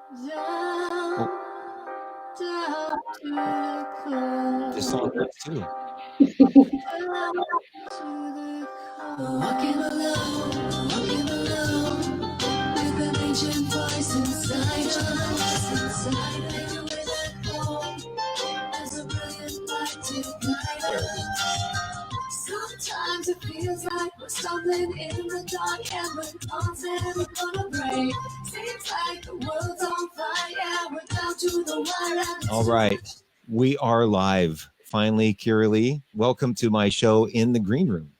Oh, this song hurts too. Walking alone, with an ancient voice inside us, with a home, as a brilliant light to guide us. Sometimes it feels like we're stumbling in the dark, and we're constantly gonna break. Seems like the world's on fire, we're down to the wire. All right, we are live. Finally, Kirrily, welcome to my show in the green room.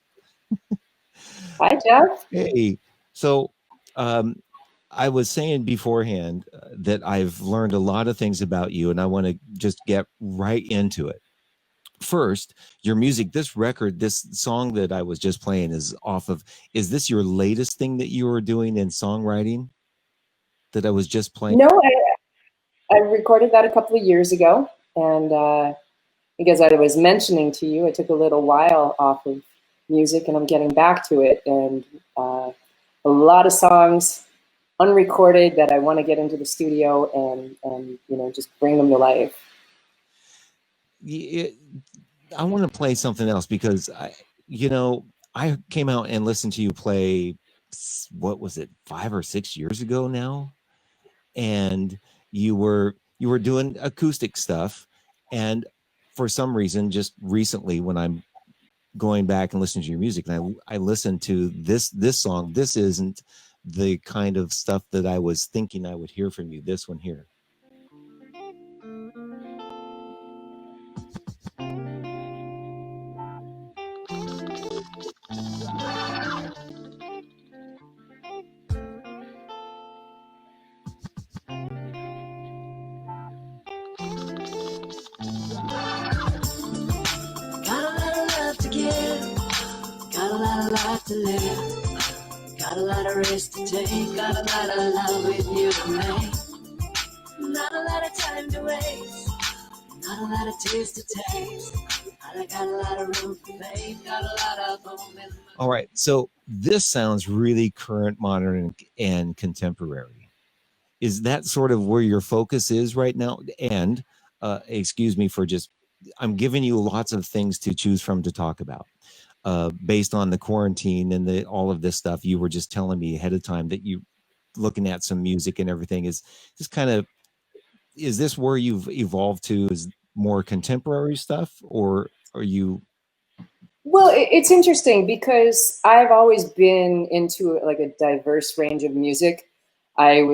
Hi, Jeff. Hey, so I was saying beforehand that I've learned a lot of things about you, and I want to just get right into it. First, your music, this record, this song that I was just playing is off of, is this your latest thing that you were doing in songwriting that I was just playing? No, I recorded that a couple of years ago, and because I was mentioning to you, I took a little while off of music, and I'm getting back to it, and a lot of songs unrecorded that I want to get into the studio and you know, just bring them to life. I want to play something else because I came out and listened to you play, what was it, 5 or 6 years ago now, and you were doing acoustic stuff, and for some reason, just recently when I'm going back and listening to your music, and I listened to this song, this isn't the kind of stuff that I was thinking I would hear from you. This one here. To live, got a lot of risks to take, got a lot of love with you to make, not a lot of time to waste, not a lot of tears to taste, I got a lot of room for faith, got a lot of home in. All right, so this sounds really current, modern, and contemporary. Is that sort of where your focus is right now? And excuse me for just, I'm giving you lots of things to choose from to talk about. Based on the quarantine and all of this stuff, you were just telling me ahead of time that you looking at some music and everything. Is this where you've evolved to, is more contemporary stuff, or are you? Well, it's interesting because I've always been into like a diverse range of music. I've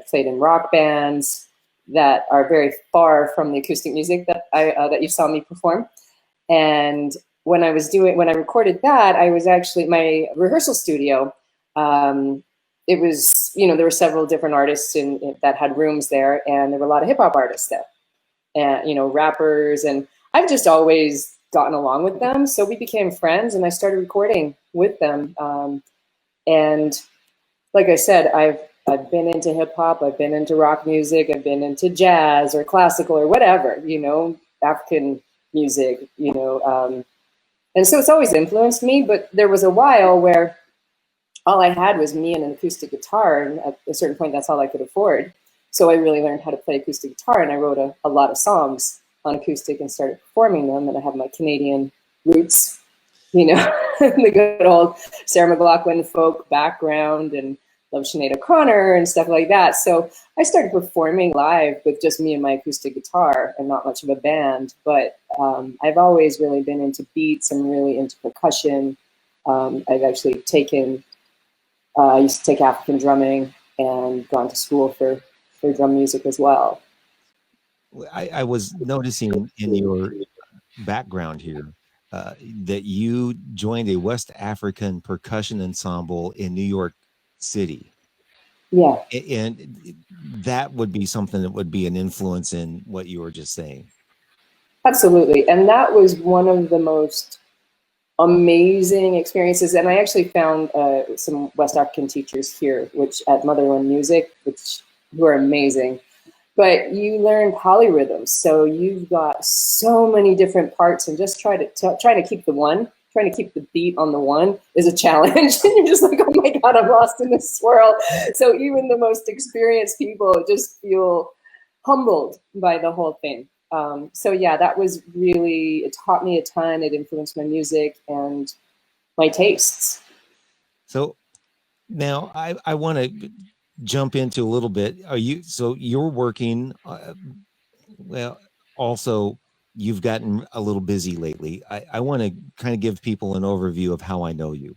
played in rock bands that are very far from the acoustic music that that you saw me perform. And when I recorded that, I was actually, my rehearsal studio, it was, you know, there were several different artists that had rooms there, and there were a lot of hip hop artists there, and, you know, rappers, and I've just always gotten along with them. So we became friends, and I started recording with them. And like I said, I've been into hip hop, I've been into rock music, I've been into jazz or classical or whatever, you know, African music, you know, and so it's always influenced me. But there was a while where all I had was me and an acoustic guitar, and at a certain point, that's all I could afford. So I really learned how to play acoustic guitar, and I wrote a lot of songs on acoustic and started performing them. And I have my Canadian roots, you know, the good old Sarah McLachlan folk background, and love Sinead O'Connor and stuff like that. So I started performing live with just me and my acoustic guitar and not much of a band. But I've always really been into beats and really into percussion. I've actually I used to take African drumming and gone to school for drum music as well. I was noticing in your background here that you joined a West African percussion ensemble in New York City. Yeah. And that would be something that would be an influence in what you were just saying. Absolutely. And that was one of the most amazing experiences. And I actually found some West African teachers here, which at Motherland Music, who are amazing. But you learn polyrhythms, so you've got so many different parts, and just trying to keep the beat on the one is a challenge. And you're just like, oh my God, I'm lost in this swirl. So even the most experienced people just feel humbled by the whole thing. So yeah, that was really, it taught me a ton. It influenced my music and my tastes. So now I want to jump into a little bit. So you're working, well, also you've gotten a little busy lately. I want to kind of give people an overview of how I know you.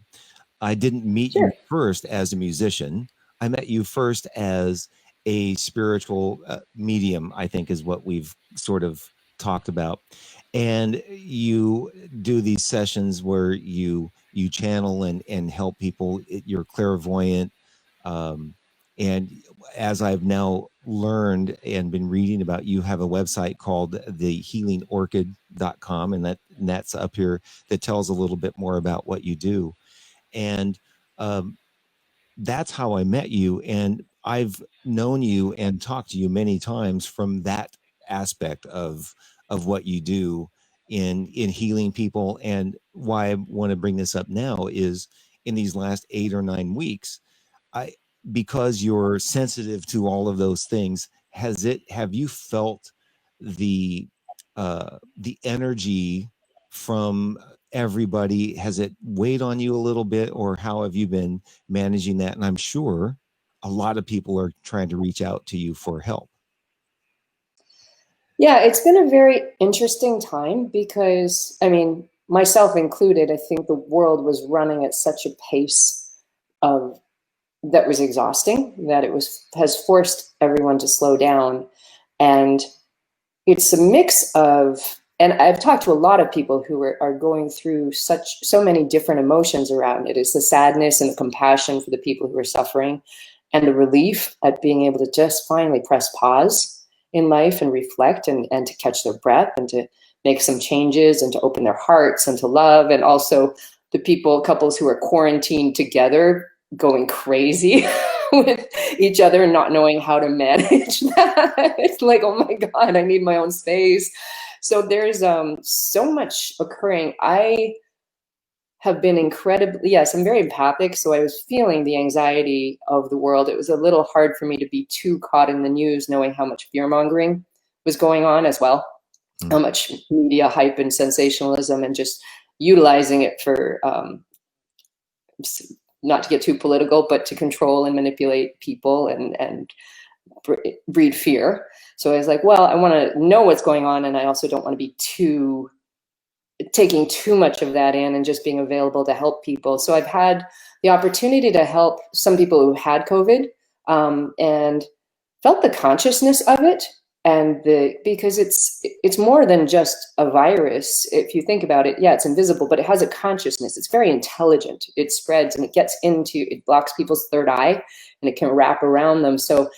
I didn't meet you Sure. first as a musician. I met you first as a spiritual medium, I think is what we've sort of talked about. And you do these sessions where you channel and help people. You're clairvoyant. Um, and as I've now learned and been reading about, you have a website called thehealingorchid.com, and that's up here, that tells a little bit more about what you do. And um, that's how I met you. And I've known you and talked to you many times from that aspect of what you do in healing people. And why I want to bring this up now is in these last 8 or 9 weeks, I because you're sensitive to all of those things, have you felt the energy from everybody? Has it weighed on you a little bit, or how have you been managing that? And I'm sure a lot of people are trying to reach out to you for help. Yeah, it's been a very interesting time because, I mean, myself included, I think the world was running at such a pace of that was exhausting, that has forced everyone to slow down. And it's a mix of, and I've talked to a lot of people who are going through so many different emotions around it. It's the sadness and the compassion for the people who are suffering, and the relief at being able to just finally press pause in life and reflect and to catch their breath and to make some changes and to open their hearts and to love. And also the couples who are quarantined together going crazy with each other and not knowing how to manage that. It's like, oh my God, I need my own space. So there's so much occurring. I have been incredibly, yes, I'm very empathic. So I was feeling the anxiety of the world. It was a little hard for me to be too caught in the news, knowing how much fear mongering was going on as well, how much media hype and sensationalism, and just utilizing it for, not to get too political, but to control and manipulate people and breed fear. So I was like, well, I want to know what's going on, and I also don't want to be taking too much of that in and just being available to help people. So I've had the opportunity to help some people who had COVID, and felt the consciousness of it. And because it's more than just a virus. If you think about it, yeah, it's invisible, but it has a consciousness. It's very intelligent. It spreads and it blocks people's third eye, and it can wrap around them. So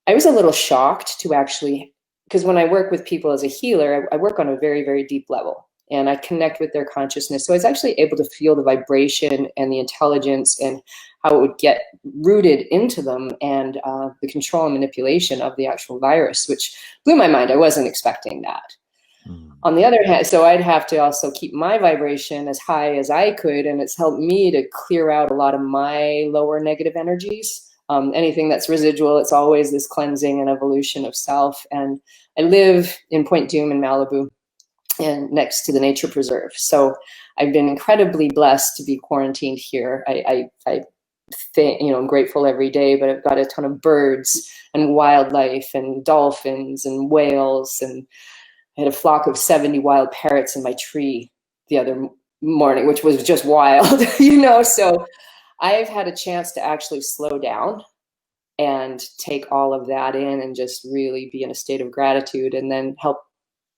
I was a little shocked to actually, because when I work with people as a healer, I work on a very, very deep level, and I connect with their consciousness. So I was actually able to feel the vibration and the intelligence and how it would get rooted into them, and the control and manipulation of the actual virus, which blew my mind. I wasn't expecting that. On the other hand, so I'd have to also keep my vibration as high as I could, and it's helped me to clear out a lot of my lower negative energies. Anything that's residual, it's always this cleansing and evolution of self. And I live in Point Dume in Malibu, and next to the nature preserve. So I've been incredibly blessed to be quarantined here. I think, I'm grateful every day, but I've got a ton of birds and wildlife and dolphins and whales, and I had a flock of 70 wild parrots in my tree the other morning, which was just wild, so I've had a chance to actually slow down and take all of that in and just really be in a state of gratitude, and then help,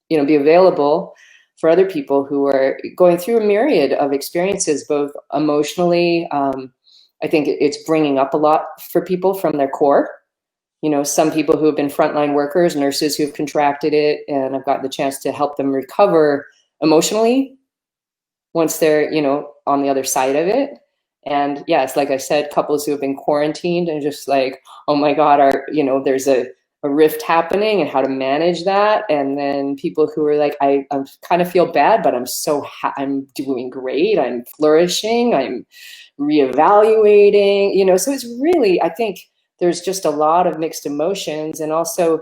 be available for other people who are going through a myriad of experiences, both emotionally. I think it's bringing up a lot for people from their core. Some people who have been frontline workers, nurses who have contracted it, and I've got the chance to help them recover emotionally once they're, on the other side of it. And yes, like I said, couples who have been quarantined and just like, oh my God, there's a rift happening and how to manage that. And then people who are like, I kind of feel bad, but I'm I'm doing great. I'm flourishing. I'm reevaluating, you know, so it's really, I think there's just a lot of mixed emotions. And also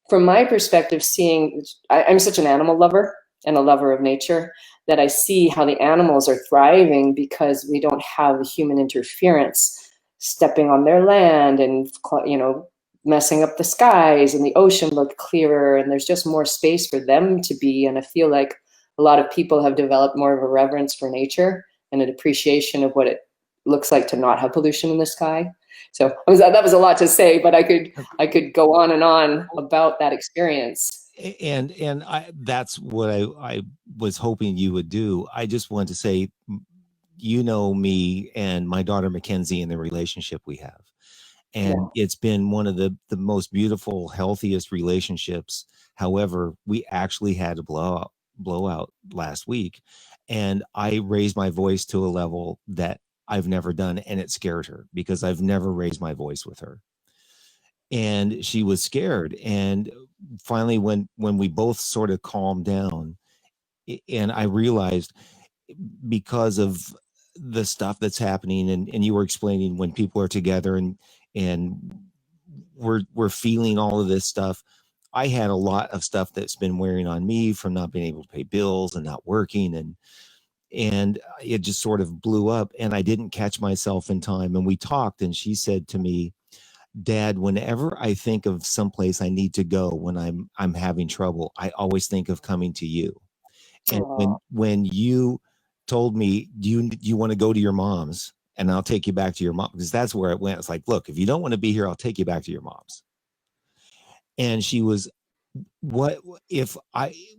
from my perspective, seeing, I'm such an animal lover and a lover of nature, that I see how the animals are thriving because we don't have the human interference stepping on their land and, you know, messing up the skies, and the ocean look clearer, and there's just more space for them to be. And I feel like a lot of people have developed more of a reverence for nature and an appreciation of what it looks like to not have pollution in the sky. So that was a lot to say, but I could go on and on about that experience. And that's what I was hoping you would do. I just want to say, you know, me and my daughter Mackenzie and the relationship we have, and it's been one of the most beautiful, healthiest relationships. However, we actually had a blowout last week, and I raised my voice to a level that I've never done, and it scared her because I've never raised my voice with her, and she was scared. And finally, when we both sort of calmed down, and I realized, because of the stuff that's happening, and you were explaining, when people are together and we're feeling all of this stuff. I had a lot of stuff that's been wearing on me from not being able to pay bills and not working, and it just sort of blew up, and I didn't catch myself in time. And we talked, and she said to me, Dad, whenever I think of someplace I need to go when I'm having trouble, I always think of coming to you. And when you told me, do you want to go to your mom's, and I'll take you back to your mom, because that's where it went. It's like, look, if you don't want to be here, I'll take you back to your mom's. And she was, what if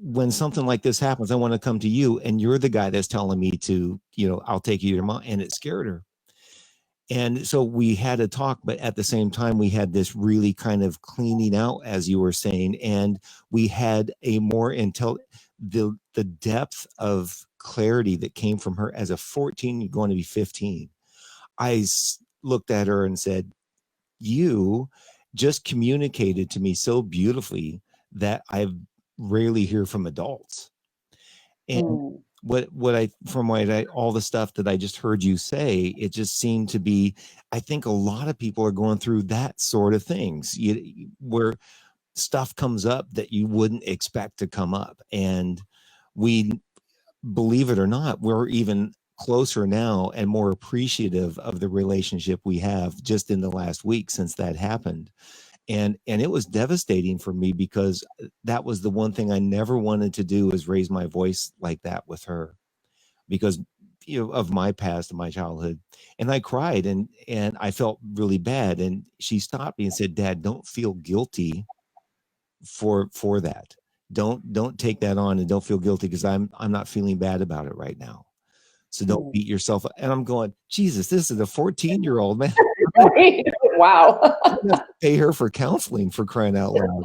when something like this happens, I want to come to you, and you're the guy that's telling me to, you know, I'll take you to your mom. And it scared her. And so we had a talk, but at the same time, we had this really kind of cleaning out, as you were saying, and we had a more the depth of clarity that came from her as a 14, you're going to be 15. I looked at her and said, you just communicated to me so beautifully that I rarely hear from adults. And all the stuff that I just heard you say, it just seemed to be, I think a lot of people are going through that sort of things, where stuff comes up that you wouldn't expect to come up. And we, believe it or not, we're even closer now and more appreciative of the relationship we have just in the last week since that happened. And it was devastating for me, because that was the one thing I never wanted to do, is raise my voice like that with her, because, you know, of my past and my childhood. And I cried, and I felt really bad. And she stopped me and said, Dad, don't feel guilty for that. Don't take that on, and don't feel guilty, because I'm not feeling bad about it right now. So don't beat yourself up. And I'm going, Jesus, this is a 14-year-old, man. Wow. I'm gonna have to pay her for counseling, for crying out loud.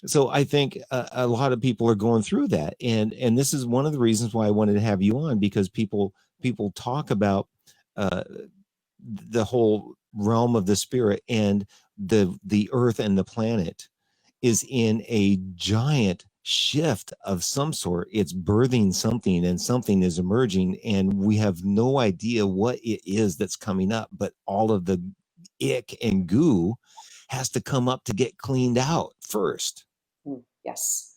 So I think a lot of people are going through that, and this is one of the reasons why I wanted to have you on, because people talk about the whole realm of the spirit, and the earth and the planet is in a giant shift of some sort. It's birthing something, and something is emerging, and we have no idea what it is that's coming up, but all of the ick and goo has to come up to get cleaned out first. Yes.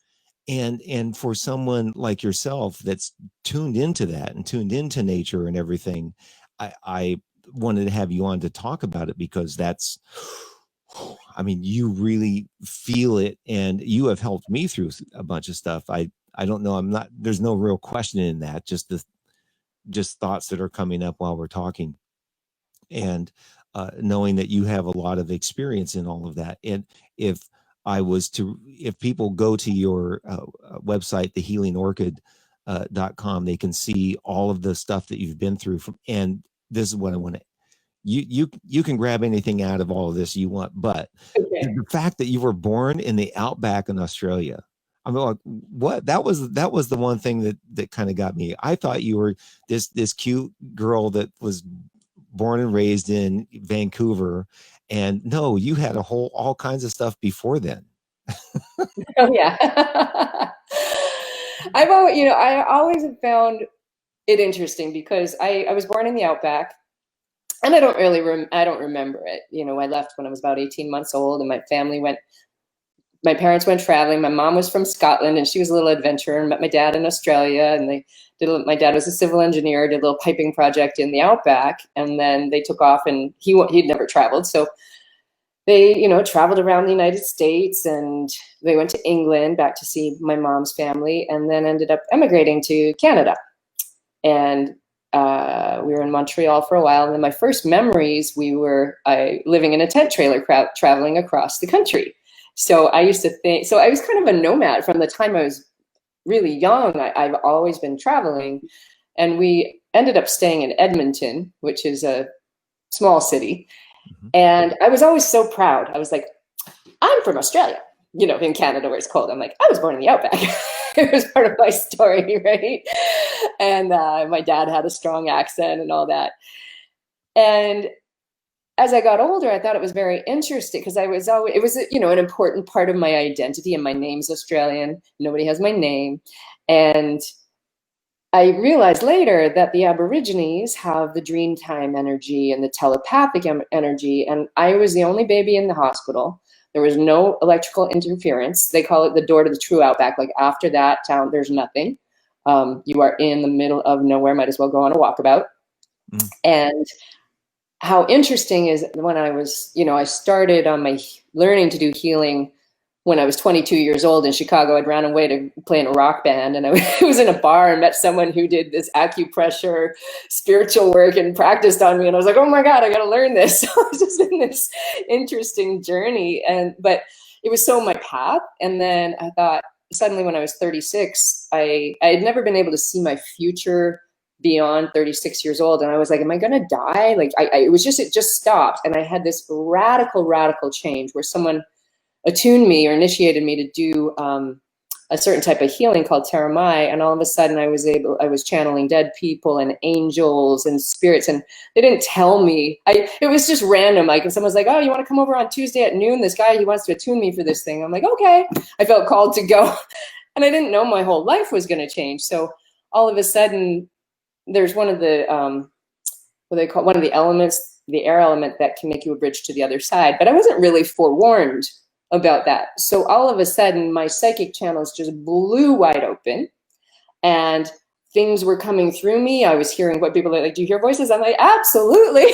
And for someone like yourself that's tuned into that and tuned into nature and everything, I wanted to have you on to talk about it, because that's, I mean, you really feel it, and you have helped me through a bunch of stuff. I don't know, there's no real question in that, just thoughts that are coming up while we're talking. And knowing that you have a lot of experience in all of that. And if people go to your website, thehealingorchid.com, they can see all of the stuff that you've been through and this is what I want to, you can grab anything out of all of this you want, but the fact that you were born in the outback in Australia, I mean, like, what? That was the one thing that kind of got me. I thought you were this cute girl that was born and raised in Vancouver, and no, you had all kinds of stuff before then. Oh yeah. I always have found it interesting because I was born in the outback, and I don't really I don't remember it. I left when I was about 18 months old, and my parents went traveling. My mom was from Scotland, and she was a little adventurer, and met my dad in Australia. And my dad was a civil engineer, did a little piping project in the outback, and then they took off, and he'd never traveled. So they, traveled around the United States, and they went to England back to see my mom's family, and then ended up emigrating to Canada. And we were in Montreal for a while. And then my first memories, we were living in a tent trailer, traveling across the country. So I used to think, so I was kind of a nomad from the time I was really young. I've always been traveling. And we ended up staying in Edmonton, which is a small city. Mm-hmm. And I was always so proud. I was like, I'm from Australia, in Canada where it's cold. I'm like, I was born in the outback. It was part of my story, right? And my dad had a strong accent and all that. And as I got older, I thought it was very interesting because it was an important part of my identity, and my name's Australian. Nobody has my name. And I realized later that the Aborigines have the dreamtime energy and the telepathic energy. And I was the only baby in the hospital. There was no electrical interference. They call it the door to the true outback. Like after that town, there's nothing. You are in the middle of nowhere, might as well go on a walkabout. Mm. And how interesting is when I was, I started on my learning to do healing when I was 22 years old in Chicago. I'd ran away to play in a rock band, and I was in a bar and met someone who did this acupressure spiritual work and practiced on me. And I was like, oh my God, I got to learn this. So I was just in this interesting journey. But it was so my path. And then I thought suddenly when I was 36, I had never been able to see my future beyond 36 years old. And I was like, am I going to die? Like it just stopped. And I had this radical change where someone attuned me or initiated me to do a certain type of healing called Taramai. And all of a sudden I was channeling dead people and angels and spirits. And they didn't tell me, it was just random. Like if someone's like, oh, you want to come over on Tuesday at noon? This guy, he wants to attune me for this thing. I'm like, okay. I felt called to go. And I didn't know my whole life was going to change. So all of a sudden there's one of the, what they call one of the elements, the air element that can make you a bridge to the other side. But I wasn't really forewarned about that. So all of a sudden my psychic channels just blew wide open and things were coming through me. I was hearing what people are like, do you hear voices? I'm like, absolutely,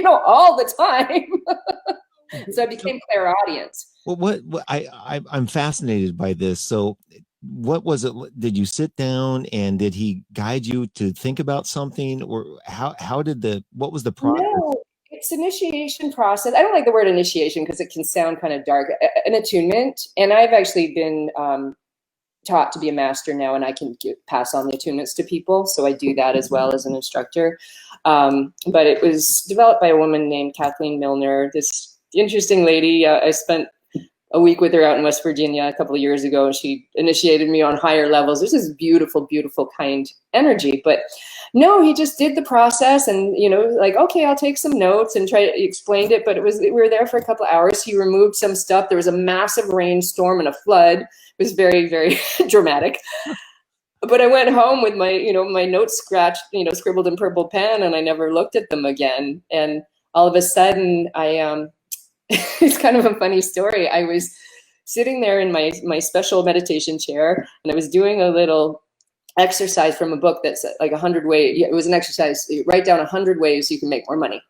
all the time. So I became clairaudient. Well, I'm fascinated by this. So what was it? Did you sit down and did he guide you to think about something, or what was the process? No, it's initiation process. I don't like the word initiation because it can sound kind of dark. An attunement, and I've actually been taught to be a master now, and I can pass on the attunements to people. So I do that as well as an instructor. But it was developed by a woman named Kathleen Milner, this interesting lady. I spent a week with her out in West Virginia a couple of years ago, and she initiated me on higher levels. There's this beautiful, beautiful kind energy. But no, he just did the process and, like, okay, I'll take some notes and explained it. But we were there for a couple of hours. He removed some stuff. There was a massive rainstorm and a flood. It was very, very dramatic. But I went home with my, my notes scratched, scribbled in purple pen, and I never looked at them again. And all of a sudden it's kind of a funny story. I was sitting there in my special meditation chair, and I was doing a little exercise from a book that's like 100 ways. It was an exercise. You write down 100 ways you can make more money.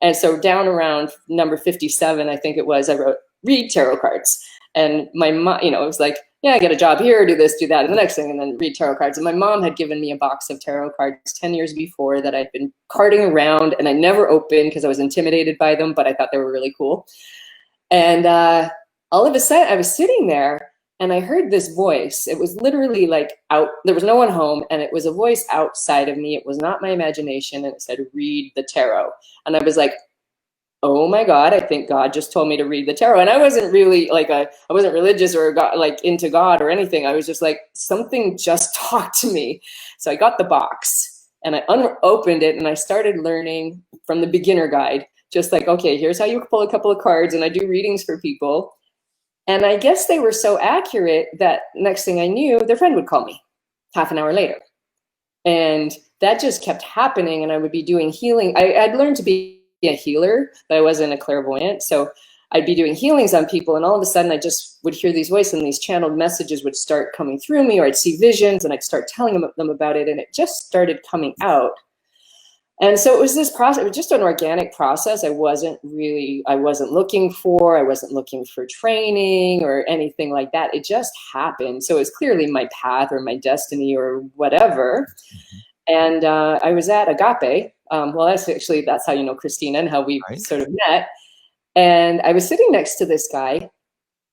And so down around number 57, I think it was, I wrote, read tarot cards. And my mom, it was like, yeah, get a job here, do this, do that, and the next thing, and then read tarot cards. And my mom had given me a box of tarot cards 10 years before that I'd been carting around, and I never opened because I was intimidated by them, but I thought they were really cool. And all of a sudden, I was sitting there, and I heard this voice. It was literally like there was no one home, and it was a voice outside of me. It was not my imagination, and it said, read the tarot. And I was like, oh my God, I think God just told me to read the tarot. And I wasn't really I wasn't religious or into God or anything. I was just like, something just talked to me. So I got the box and I opened it and I started learning from the beginner guide, just like, okay, here's how you pull a couple of cards. And I do readings for people. And I guess they were so accurate that next thing I knew, their friend would call me half an hour later. And that just kept happening. And I would be doing healing. I'd learned to be a healer, but I wasn't a clairvoyant. So I'd be doing healings on people, and all of a sudden I just would hear these voices, and these channeled messages would start coming through me, or I'd see visions and I'd start telling them about it, and it just started coming out. And so it was this process, it was just an organic process. I wasn't looking for training or anything like that. It just happened. So it was clearly my path or my destiny or whatever. And I was at Agape. Well, that's how you know Christina and how we sort of met. And I was sitting next to this guy,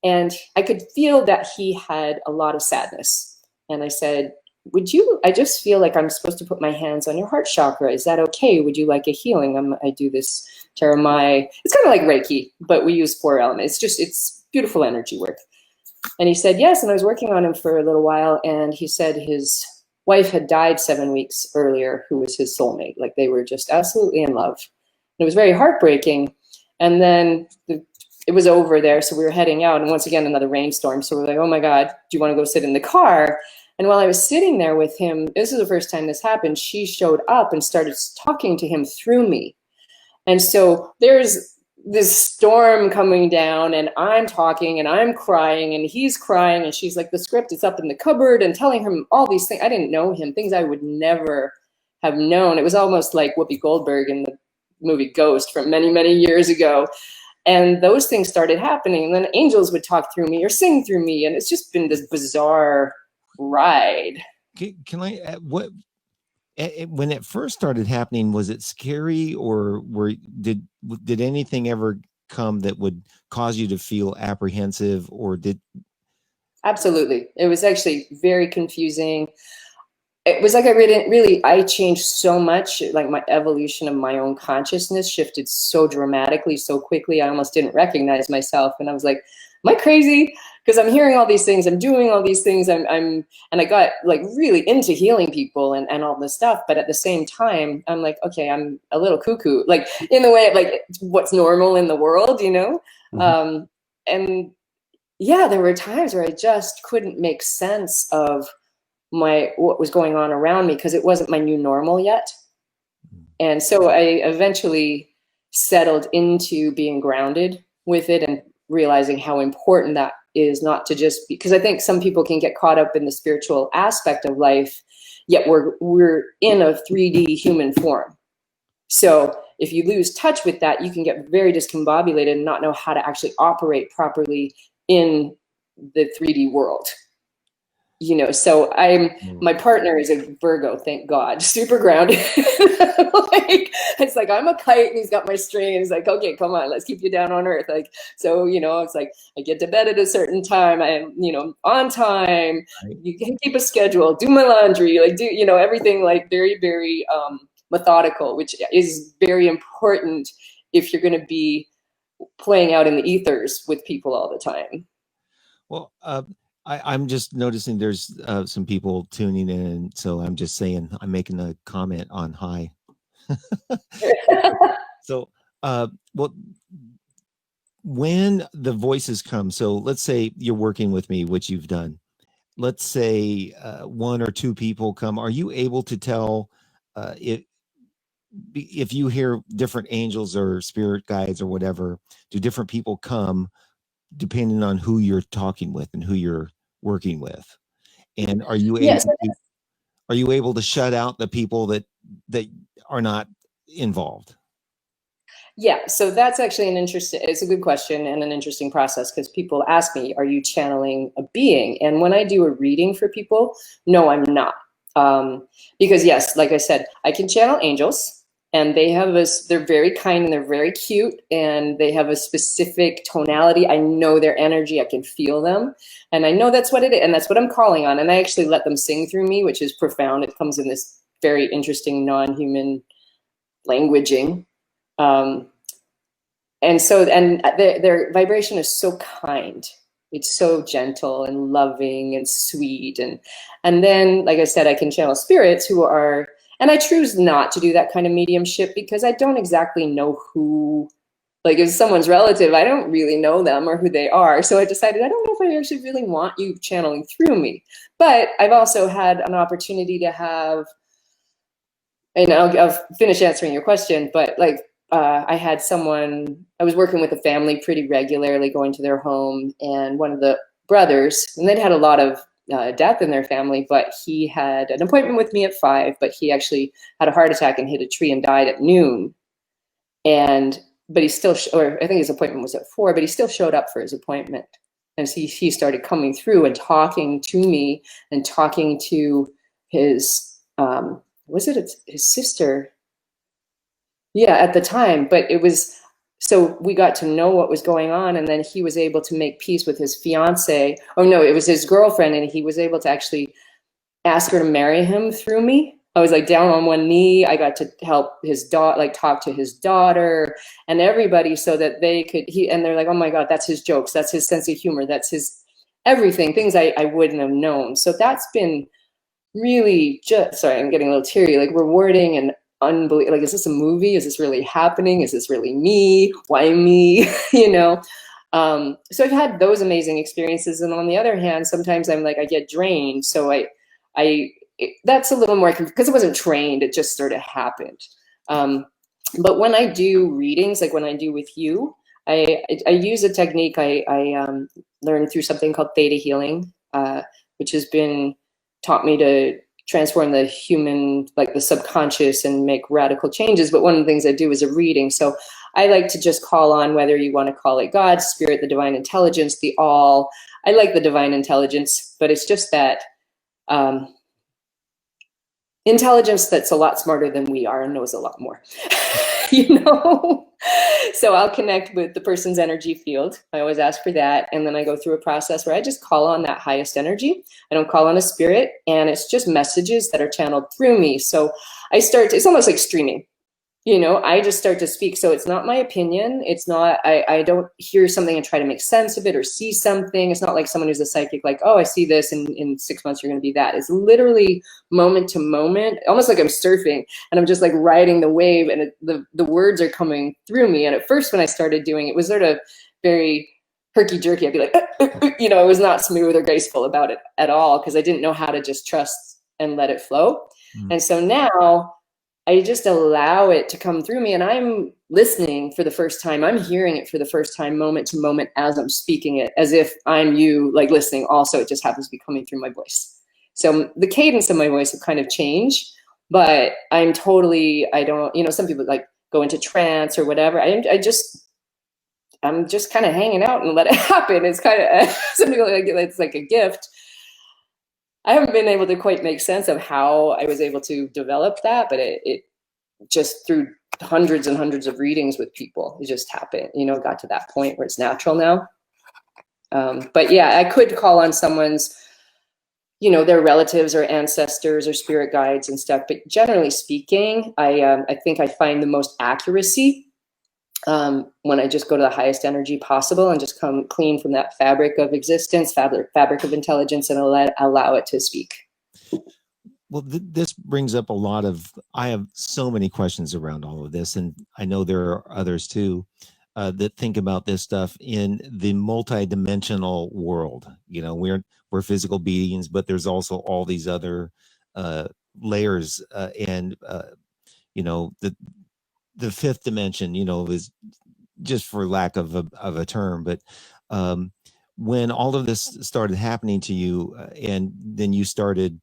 and I could feel that he had a lot of sadness. And I said, I just feel like I'm supposed to put my hands on your heart chakra. Is that okay? Would you like a healing? I do this Taramai. It's kind of like Reiki, but we use 4 elements. It's beautiful energy work. And he said, yes. And I was working on him for a little while. And he said his wife had died 7 weeks earlier, who was his soulmate. Like, they were just absolutely in love. It was very heartbreaking. And then it was over there. So we were heading out, and once again, another rainstorm. So we're like, oh my God, do you want to go sit in the car? And while I was sitting there with him, this is the first time this happened, she showed up and started talking to him through me. And so there's this storm coming down, and I'm talking and I'm crying and he's crying, and she's like, the script is up in the cupboard, and telling him all these things. I didn't know him, things I would never have known. It was almost like Whoopi Goldberg in the movie Ghost from many, many years ago. And those things started happening. And then angels would talk through me or sing through me. And it's just been this bizarre ride. Can I, when it first started happening, was it scary, or did anything ever come that would cause you to feel apprehensive, or did? Absolutely. It was actually very confusing. It was like I changed so much. Like, my evolution of my own consciousness shifted so dramatically, so quickly. I almost didn't recognize myself. And I was like, am I crazy? Because I'm hearing all these things, I'm doing all these things, and I got like really into healing people and all this stuff. But at the same time, I'm like, okay, I'm a little cuckoo, like in the way of like what's normal in the world, you know? Mm-hmm. And yeah, there were times where I just couldn't make sense of what was going on around me, because it wasn't my new normal yet. And so I eventually settled into being grounded with it and realizing how important that is, not to just because I think some people can get caught up in the spiritual aspect of life, yet we're in a 3D human form. So if you lose touch with that, you can get very discombobulated and not know how to actually operate properly in the 3D world. You know, so my partner is a Virgo, thank God, super grounded. Like, it's like, I'm a kite and he's got my string, and he's like, okay, come on, let's keep you down on earth. Like, so, you know, it's like, I get to bed at a certain time. I'm, you know, on time. Right. You can keep a schedule, do my laundry, like do, you know, everything like very, very methodical, which is very important if you're going to be playing out in the ethers with people all the time. Well, I'm just noticing there's some people tuning in, so I'm just saying, I'm making a comment on hi. So, well, when the voices come, so let's say you're working with me, which you've done. Let's say 1 or 2 people come. Are you able to tell if you hear different angels or spirit guides or whatever, do different people come depending on who you're talking with and who you're working with? And are you able to shut out the people that are not involved? Yeah, so that's actually it's a good question and an interesting process, because people ask me, are you channeling a being? And when I do a reading for people, no, I'm not. Because yes, like I said, I can channel angels, and they're very kind and they're very cute, and they have a specific tonality. I know their energy, I can feel them, and I know that's what it is, and that's what I'm calling on. And I actually let them sing through me, which is profound. It comes in this very interesting non-human languaging. And so, their vibration is so kind. It's so gentle and loving and sweet. And then, like I said, I can channel spirits who are, and I choose not to do that kind of mediumship because I don't exactly know who like if someone's relative, I don't really know them or who they are. So I decided, I don't know if I actually really want you channeling through me. But I've also had an opportunity to have, and I'll finish answering your question, but like I had someone, I was working with a family pretty regularly, going to their home, and one of the brothers, and they'd had a lot of death in their family, but he had an appointment with me at 5, but he actually had a heart attack and hit a tree and died at noon. And, but he still, or I think his appointment was at 4, but he still showed up for his appointment. And so he started coming through and talking to me and talking to his, was it his sister? Yeah, at the time, but it was, so we got to know what was going on, and then he was able to make peace with his fiance. Oh no, it was his girlfriend, and he was able to actually ask her to marry him through me. I was like down on one knee. I got to help his daughter, like talk to his daughter and everybody, so that they could, and they're like, oh my God, that's his jokes. That's his sense of humor. That's his everything, things I wouldn't have known. So that's been really just, sorry, I'm getting a little teary, like rewarding and unbelievable. Like, is this a movie? Is this really happening? Is this really me? Why me? You know? So I've had those amazing experiences. And on the other hand, sometimes I'm like, I get drained. So that's a little more, because it wasn't trained, it just sort of happened. But when I do readings, like when I do with you, I use a technique I learned through something called theta healing, which has been taught me to transform the human, like the subconscious, and make radical changes. But one of the things I do is a reading. So I like to just call on, whether you want to call it God, spirit, the divine intelligence, the all. I like the divine intelligence, but it's just that intelligence that's a lot smarter than we are and knows a lot more, you know? So I'll connect with the person's energy field. I always ask for that. And then I go through a process where I just call on that highest energy. I don't call on a spirit, and it's just messages that are channeled through me. So it's almost like streaming. You know, I just start to speak. So it's not my opinion. It's not, I don't hear something and try to make sense of it or see something. It's not like someone who's a psychic, like, oh, I see this, and in 6 months you're going to be that. It's literally moment to moment, almost like I'm surfing, and I'm just like riding the wave, and the words are coming through me. And at first when I started doing it, it was sort of very herky-jerky. I'd be like, you know, I was not smooth or graceful about it at all, because I didn't know how to just trust and let it flow. And so now I just allow it to come through me, and I'm listening for the first time. I'm hearing it for the first time, moment to moment, as I'm speaking it, as if I'm you, like listening. Also, it just happens to be coming through my voice. So the cadence of my voice will kind of change, but I don't, you know, some people like go into trance or whatever. I'm just kind of hanging out and let it happen. It's kind of, some people like it's like a gift. I haven't been able to quite make sense of how I was able to develop that, but it just through hundreds and hundreds of readings with people, it just happened, you know, got to that point where it's natural now. But yeah, I could call on someone's, you know, their relatives or ancestors or spirit guides and stuff. But generally speaking, I think I find the most accuracy when I just go to the highest energy possible and just come clean from that fabric of existence, fabric of intelligence, and allow it to speak. Well, this brings up a lot of, I have so many questions around all of this, and I know there are others too that think about this stuff in the multidimensional world. You know, we're physical beings, but there's also all these other layers, and you know, the fifth dimension, you know, is just for lack of a term, but when all of this started happening to you, and then you started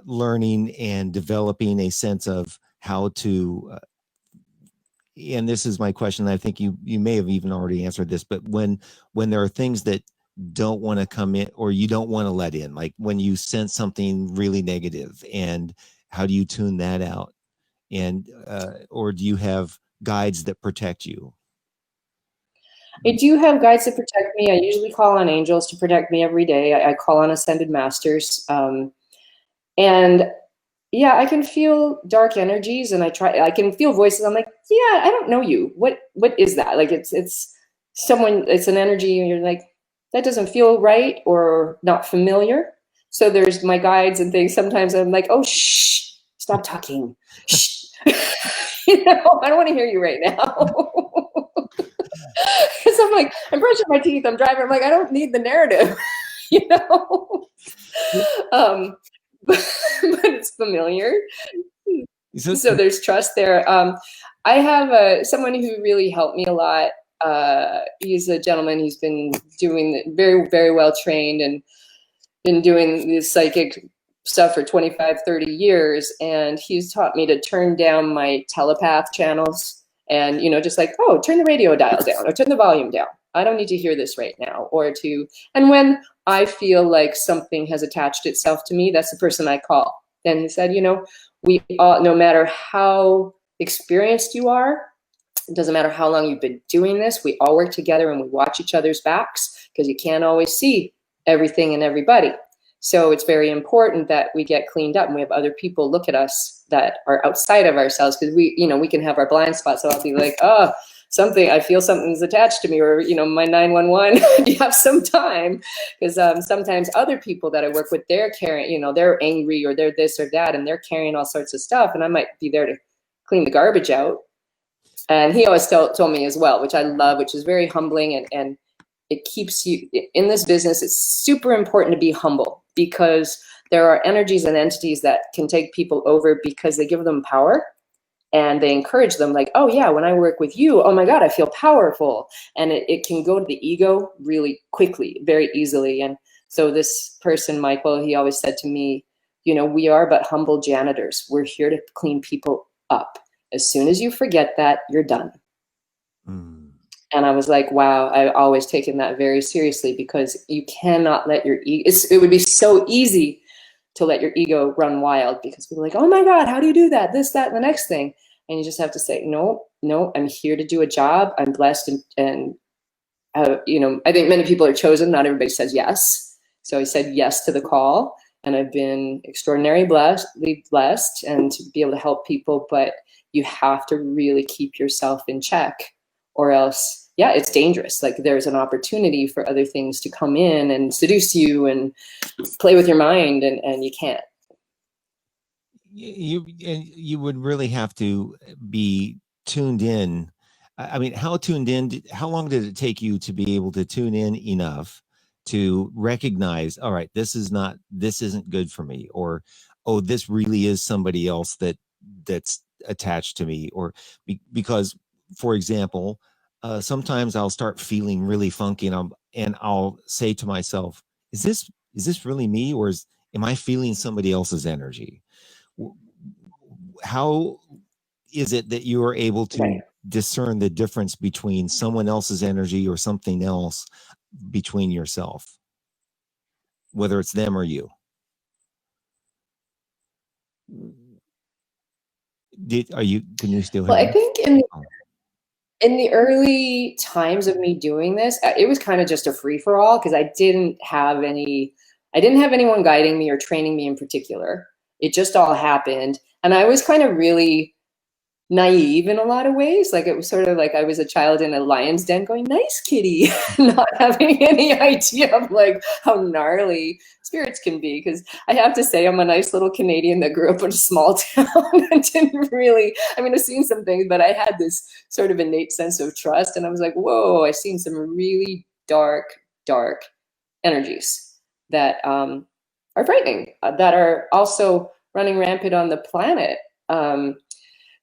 learning and developing a sense of how to, and this is my question, I think you may have even already answered this, but when there are things that don't want to come in, or you don't want to let in, like when you sense something really negative, and how do you tune that out? And or do you have guides that protect you? I do have guides that protect me. I usually call on angels to protect me every day. I call on ascended masters. And yeah, I can feel dark energies, and I can feel voices. I'm like, yeah, I don't know you. What is that? Like it's someone, it's an energy, and you're like, that doesn't feel right or not familiar. So there's my guides and things. Sometimes I'm like, oh, shh, stop talking. Shh. You know, I don't want to hear you right now. Because I'm like, I'm brushing my teeth, I'm driving, I'm like, I don't need the narrative, you know? But it's familiar. So there's trust there. I have someone who really helped me a lot. He's a gentleman who's been doing very, very well trained and been doing this psychic stuff for 25, 30 years. And he's taught me to turn down my telepath channels and, you know, just like, oh, turn the radio dial down or turn the volume down. I don't need to hear this right now. And when I feel like something has attached itself to me, that's the person I call. And he said, you know, we all, no matter how experienced you are, it doesn't matter how long you've been doing this, we all work together and we watch each other's backs because you can't always see everything and everybody. So it's very important that we get cleaned up and we have other people look at us that are outside of ourselves, because we, you know, we can have our blind spots. So I'll be like, oh, I feel something's attached to me, or, you know, my 911, do you have some time? Because sometimes other people that I work with, they're carrying, you know, they're angry or they're this or that, and they're carrying all sorts of stuff. And I might be there to clean the garbage out. And he always told me as well, which I love, which is very humbling, and it keeps you in this business. It's super important to be humble, because there are energies and entities that can take people over because they give them power and they encourage them, like, oh yeah, when I work with you, oh my God, I feel powerful. And it can go to the ego really quickly, very easily. And so this person, Michael, he always said to me, you know, we are but humble janitors. We're here to clean people up. As soon as you forget that, you're done. Mm. And I was like, wow, I've always taken that very seriously, because you cannot let your ego, it would be so easy to let your ego run wild, because people are like, oh my God, how do you do that? This, that, and the next thing. And you just have to say, no, I'm here to do a job. I'm blessed. And you know, I think many people are chosen. Not everybody says yes. So I said yes to the call, and I've been extraordinarily blessed and to be able to help people. But you have to really keep yourself in check, or else, yeah, it's dangerous. Like, there's an opportunity for other things to come in and seduce you and play with your mind, and you can't. You would really have to be tuned in. I mean, how tuned in? How long did it take you to be able to tune in enough to recognize, all right, this isn't good for me, or, oh, this really is somebody else that's attached to me, or because, for example, sometimes I'll start feeling really funky, and I'll say to myself, is this really me, or am I feeling somebody else's energy? How is it that you are able to discern the difference between someone else's energy or something else between yourself, whether it's them or you? Can you still hear me? I think in the early times of me doing this, it was kind of just a free for all, because I didn't have anyone guiding me or training me in particular. It just all happened. And I was kind of really naive in a lot of ways. Like, it was sort of like I was a child in a lion's den going, nice kitty, not having any idea of like how gnarly spirits can be. Because I have to say, I'm a nice little Canadian that grew up in a small town and didn't really, I mean, I've seen some things, but I had this sort of innate sense of trust. And I was like, whoa, I've seen some really dark energies that are frightening, that are also running rampant on the planet.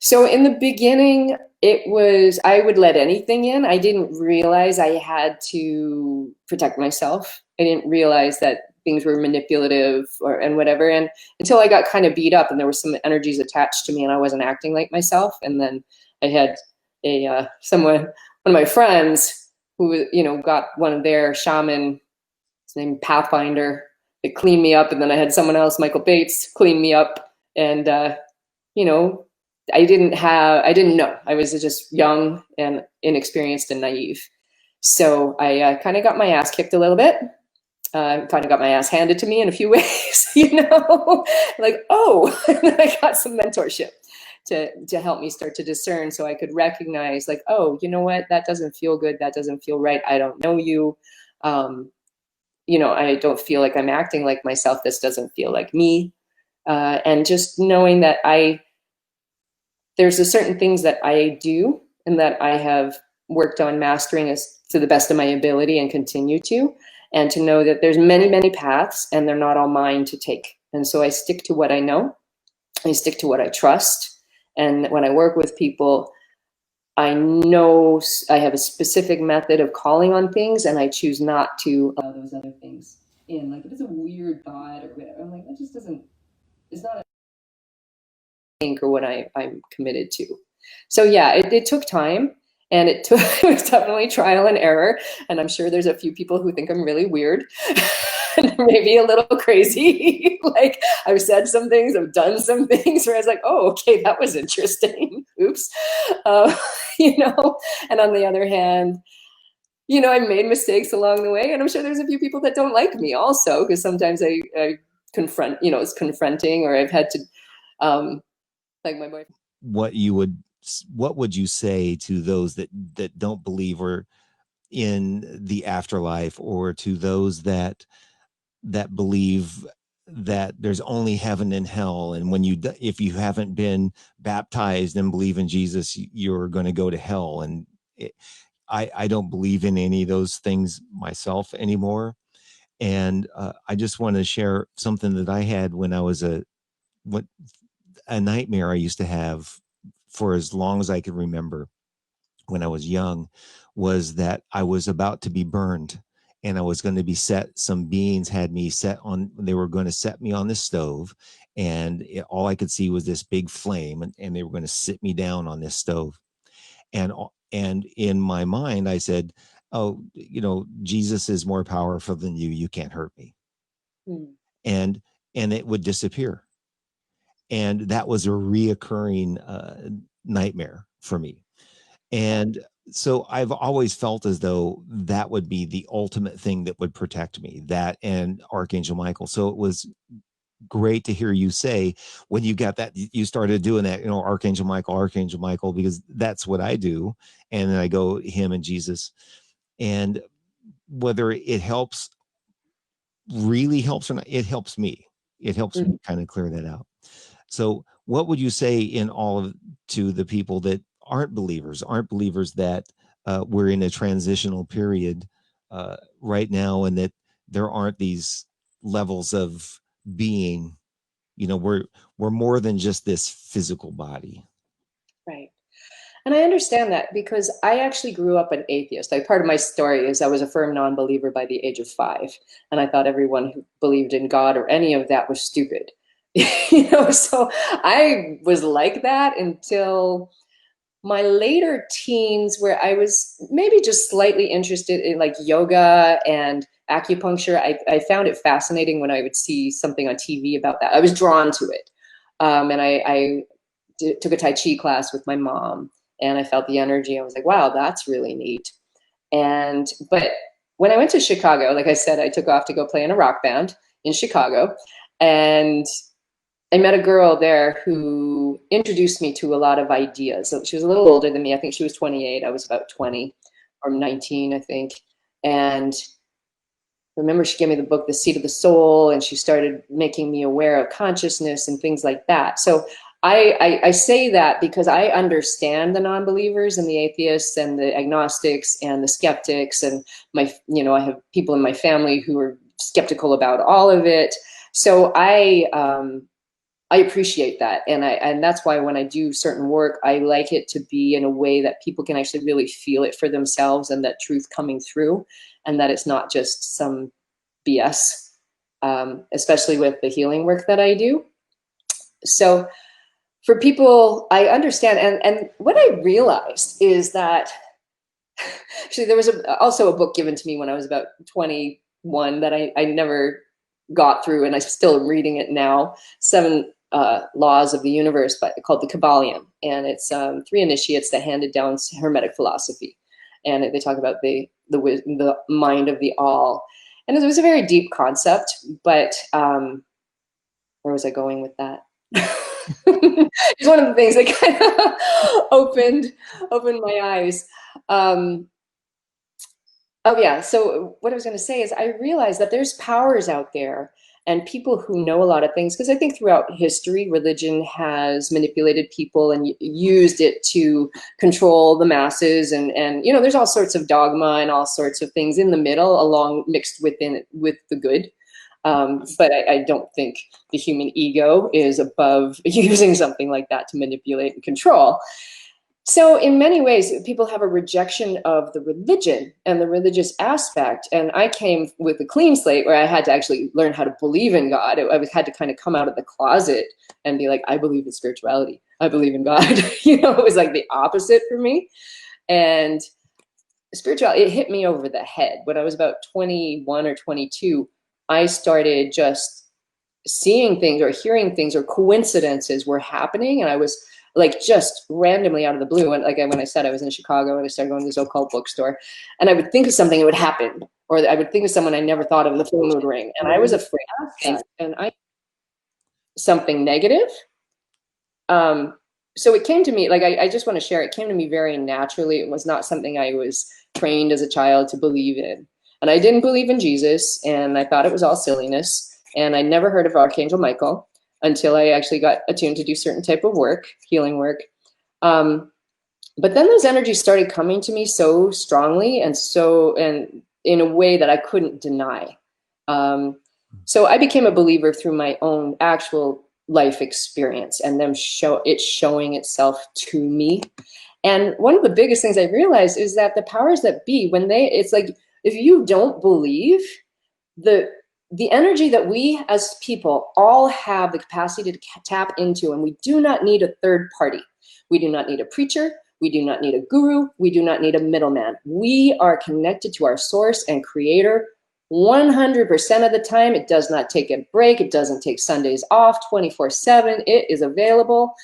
So in the beginning, I would let anything in. I didn't realize I had to protect myself. I didn't realize that things were manipulative and whatever. And until I got kind of beat up and there were some energies attached to me and I wasn't acting like myself. And then I had one of my friends who, you know, got one of their shaman, his name Pathfinder, that cleaned me up. And then I had someone else, Michael Bates, clean me up. And, you know, I didn't know. I was just young and inexperienced and naive. So I kind of got my ass kicked a little bit. Kind of got my ass handed to me in a few ways, you know, like, oh, and I got some mentorship to help me start to discern, so I could recognize, like, oh, you know what, that doesn't feel good. That doesn't feel right. I don't know you. You know, I don't feel like I'm acting like myself. This doesn't feel like me. And just knowing that there's a certain things that I do and that I have worked on mastering as to the best of my ability and continue to, and to know that there's many, many paths and they're not all mine to take. And so I stick to what I know. I stick to what I trust. And when I work with people, I know I have a specific method of calling on things, and I choose not to allow those other things in. Like, if it's a weird thought or whatever, I'm like, that just doesn't, it's not a think or what I'm committed to. So yeah, it took time, and it was definitely trial and error. And I'm sure there's a few people who think I'm really weird and maybe a little crazy. Like, I've said some things, I've done some things where I was like, oh, okay, that was interesting. Oops. You know, and on the other hand, you know, I made mistakes along the way, and I'm sure there's a few people that don't like me also, because sometimes I confront, you know, it's confronting, or I've had to, like my boyfriend. What would you say to those that don't believe or in the afterlife, or to those that believe that there's only heaven and hell, and when if you haven't been baptized and believe in Jesus, you're going to go to hell? And I don't believe in any of those things myself anymore. And I just want to share something that I had when I was a nightmare I used to have for as long as I can remember when I was young, was that I was about to be burned, and I was going to be some beings had me they were going to set me on the stove, and all I could see was this big flame, and they were going to sit me down on this stove. And in my mind, I said, oh, you know, Jesus is more powerful than you. You can't hurt me. Mm. And it would disappear. And that was a reoccurring nightmare for me. And so I've always felt as though that would be the ultimate thing that would protect me, that and Archangel Michael. So it was great to hear you say, when you got that, you started doing that, you know, Archangel Michael, because that's what I do. And then I go him and Jesus. And whether it really helps or not, it helps me. It helps me kind of clear that out. So what would you say to the people that aren't believers that we're in a transitional period right now, and that there aren't these levels of being, you know, we're more than just this physical body? Right. And I understand that, because I actually grew up an atheist. Part of my story is I was a firm non-believer by the age of 5. And I thought everyone who believed in God or any of that was stupid. You know, so I was like that until my later teens, where I was maybe just slightly interested in like yoga and acupuncture. I found it fascinating when I would see something on TV about that. I was drawn to it. And I took a Tai Chi class with my mom, and I felt the energy. I was like, wow, that's really neat. But when I went to Chicago, like I said, I took off to go play in a rock band in Chicago, and I met a girl there who introduced me to a lot of ideas. So she was a little older than me. I think she was 28. I was about 20 or 19, I think. And I remember she gave me the book, The Seat of the Soul, and she started making me aware of consciousness and things like that. So I say that because I understand the non-believers and the atheists and the agnostics and the skeptics, and I have people in my family who are skeptical about all of it. So I appreciate that, and that's why when I do certain work, I like it to be in a way that people can actually really feel it for themselves, and that truth coming through, and that it's not just some BS, especially with the healing work that I do. So for people, I understand. And what I realized is that actually there was also a book given to me when I was about 21 that I never got through, and I still am reading it now, 7 Laws of the Universe, called the Kabbalion. And it's 3 initiates that handed down Hermetic philosophy. And they talk about the mind of the all. And it was a very deep concept, but where was I going with that? It's one of the things that kind of opened my eyes. Oh yeah, so what I was going to say is I realized that there's powers out there And people who know a lot of things, because I think throughout history, religion has manipulated people and used it to control the masses. And you know, there's all sorts of dogma and all sorts of things in the middle, along mixed within it with the good. But I don't think the human ego is above using something like that to manipulate and control. So in many ways, people have a rejection of the religion and the religious aspect. And I came with a clean slate where I had to actually learn how to believe in God. I had to kind of come out of the closet and be like, I believe in spirituality. I believe in God. You know, it was like the opposite for me. And spirituality, it hit me over the head. When I was about 21 or 22, I started just seeing things or hearing things, or coincidences were happening. And I was like just randomly out of the blue. And like when I said I was in Chicago and I started going to this occult bookstore, and I would think of something, it would happen. Or I would think of someone I never thought of, and the phone would ring. And I was afraid of that. And I something negative. So it came to me, like I just want to share, it came to me very naturally. It was not something I was trained as a child to believe in. And I didn't believe in Jesus, and I thought it was all silliness. And I never heard of Archangel Michael until I actually got attuned to do certain type of work, healing work. But then those energies started coming to me so strongly and in a way that I couldn't deny. So I became a believer through my own actual life experience, and them showing itself to me. And one of the biggest things I realized is that the powers that be, it's like, if you don't believe, the energy that we as people all have the capacity to tap into, and we do not need a third party. We do not need a preacher. We do not need a guru. We do not need a middleman. We are connected to our source and creator 100% of the time. It does not take a break. It doesn't take Sundays off 24/7. It is available,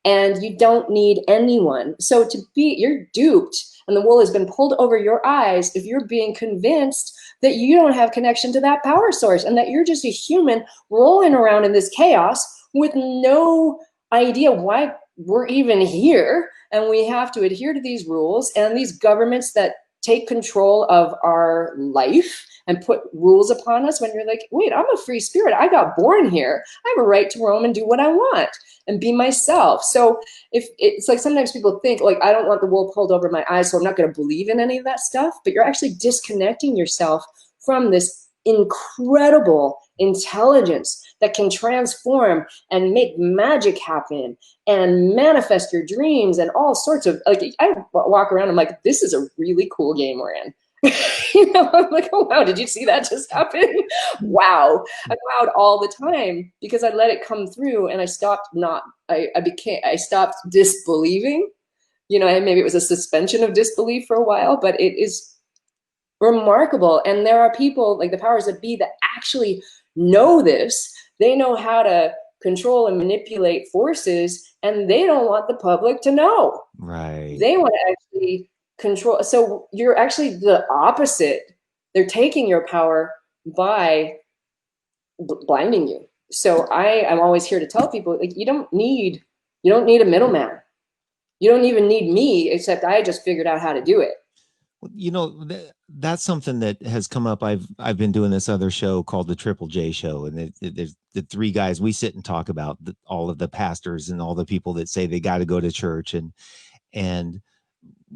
and you don't need anyone. So you're duped, and the wool has been pulled over your eyes if you're being convinced that you don't have connection to that power source, and that you're just a human rolling around in this chaos with no idea why we're even here. And we have to adhere to these rules and these governments that take control of our life and put rules upon us, when you're like, wait, I'm a free spirit. I got born here. I have a right to roam and do what I want and be myself. So if it's like, sometimes people think like, I don't want the wool pulled over my eyes, so I'm not going to believe in any of that stuff. But you're actually disconnecting yourself from this incredible intelligence that can transform and make magic happen and manifest your dreams and all sorts of, like, I walk around, I'm like, this is a really cool game we're in. You know, I'm like, oh wow, did you see that just happen? Wow. I wowed all the time because I let it come through, and I stopped I stopped disbelieving. You know, and maybe it was a suspension of disbelief for a while, but it is remarkable. And there are people like the powers that be that actually know this. They know how to control and manipulate forces, and they don't want the public to know. Right. They want to actually control. So you're actually the opposite. They're taking your power by blinding you. So I'm always here to tell people, like, you don't need a middleman. You don't even need me, except I just figured out how to do it. You know, that's something that has come up. I've been doing this other show called the Triple J Show, and there's the three guys. We sit and talk about all of the pastors and all the people that say they got to go to church, and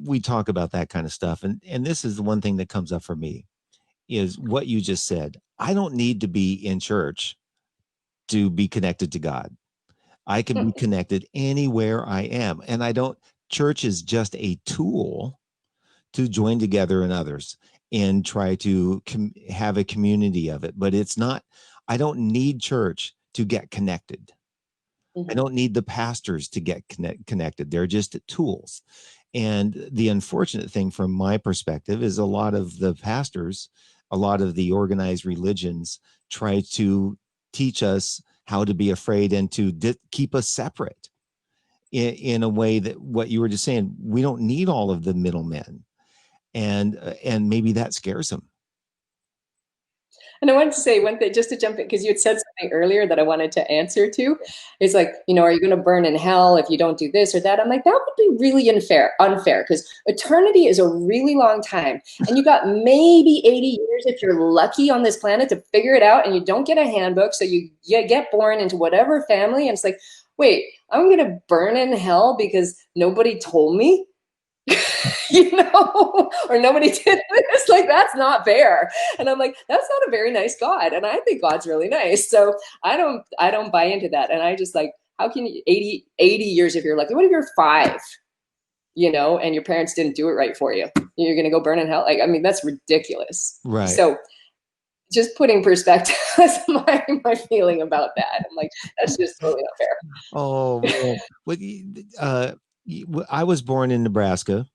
we talk about that kind of stuff. And this is the one thing that comes up for me is what you just said. I don't need to be in church to be connected to God. I can be connected anywhere I am, and church is just a tool to join together in others and try to have a community of it. But it's not, I don't need church to get connected. Mm-hmm. I don't need the pastors to get connected. They're just tools. And the unfortunate thing from my perspective is a lot of the pastors, a lot of the organized religions try to teach us how to be afraid and to keep us separate in a way that, what you were just saying, we don't need all of the middlemen. And maybe that scares them. And I wanted to say one thing, just to jump in, because you had said something earlier that I wanted to answer to. It's like, you know, are you going to burn in hell if you don't do this or that? I'm like, that would be really unfair because eternity is a really long time. And you got maybe 80 years if you're lucky on this planet to figure it out, and you don't get a handbook. So you get born into whatever family. And it's like, wait, I'm going to burn in hell because nobody told me? You know, or nobody did this. Like, that's not fair. And I'm like, that's not a very nice God. And I think God's really nice. So I don't buy into that. And I just like, how can you 80 years if you're lucky? What if you're 5, you know, and your parents didn't do it right for you? You're going to go burn in hell? Like, I mean, that's ridiculous. Right. So just putting perspective, that's my feeling about that. I'm like, that's just totally unfair. Oh man. I was born in Nebraska,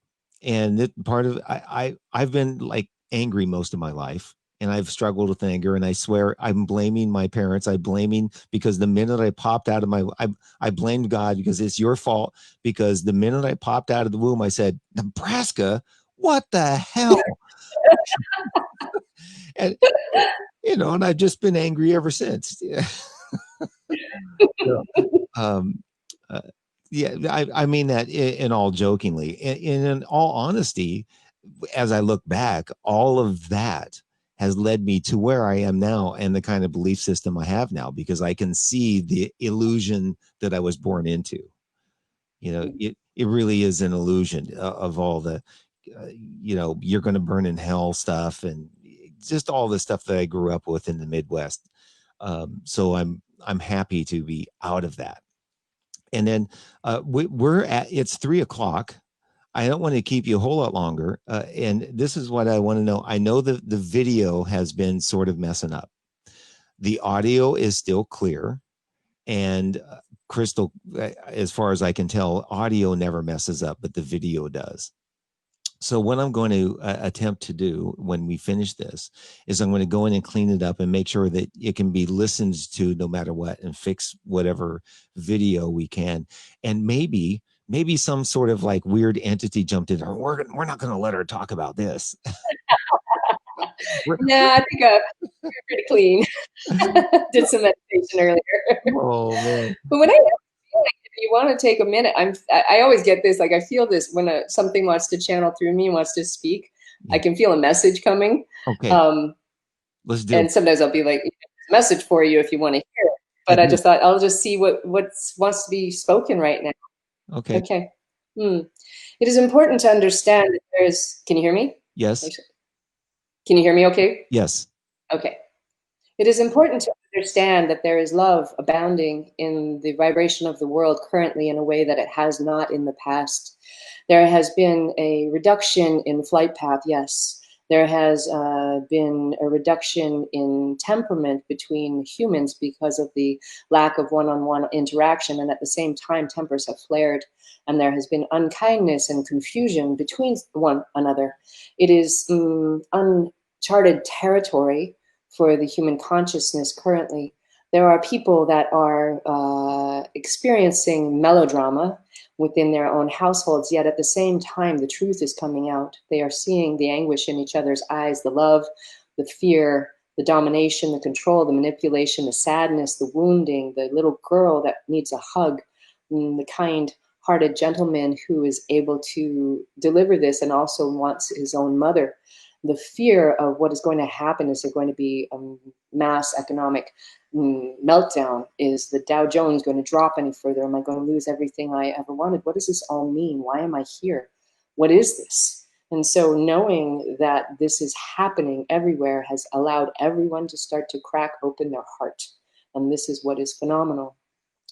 and part of I've been like angry most of my life, and I've struggled with anger, and I swear I'm blaming my parents. I'm blaming because the minute I popped out of I blamed God because it's your fault, because the minute I popped out of the womb, I said, Nebraska, what the hell? And you know, and I've just been angry ever since. Yeah. So, um, uh, yeah, I mean that in all jokingly. In all honesty, as I look back, all of that has led me to where I am now and the kind of belief system I have now, because I can see the illusion that I was born into. You know, it really is an illusion of all the, you know, you're going to burn in hell stuff, and just all the stuff that I grew up with in the Midwest. So I'm happy to be out of that. And then we're at, it's 3:00. I don't want to keep you a whole lot longer. And this is what I want to know. I know that the video has been sort of messing up. The audio is still clear and crystal, as far as I can tell. Audio never messes up, but the video does. So what I'm going to attempt to do when we finish this is I'm going to go in and clean it up and make sure that it can be listened to no matter what, and fix whatever video we can. And maybe some sort of like weird entity jumped in. We're not going to let her talk about this. Yeah, I think we're pretty clean. Did some meditation earlier. Oh man. But when I feel like, if you want to take a minute, I always get this, like I feel this when something wants to channel through me and wants to speak. Yeah. I can feel a message coming. Okay. Let's do and it. sometimes I'll be like, message for you if you want to hear it. But I just thought I'll just see what wants to be spoken right now. Okay. Okay. It is important to understand that there's, can you hear me? Yes. Can you hear me okay? Yes. Okay. It is important to understand that there is love abounding in the vibration of the world currently in a way that it has not in the past. There has been a reduction in flight path, yes. There has been a reduction in temperament between humans because of the lack of one-on-one interaction, and at the same time, tempers have flared, and there has been unkindness and confusion between one another. It is uncharted territory for the human consciousness currently. There are people that are experiencing melodrama within their own households, yet at the same time, the truth is coming out. They are seeing the anguish in each other's eyes, the love, the fear, the domination, the control, the manipulation, the sadness, the wounding, the little girl that needs a hug, the kind-hearted gentleman who is able to deliver this and also wants his own mother. The fear of what is going to happen. Is there going to be a mass economic meltdown? Is the Dow Jones going to drop any further? Am I going to lose everything I ever wanted? What does this all mean? Why am I here? What is this? And so knowing that this is happening everywhere has allowed everyone to start to crack open their heart. And this is what is phenomenal.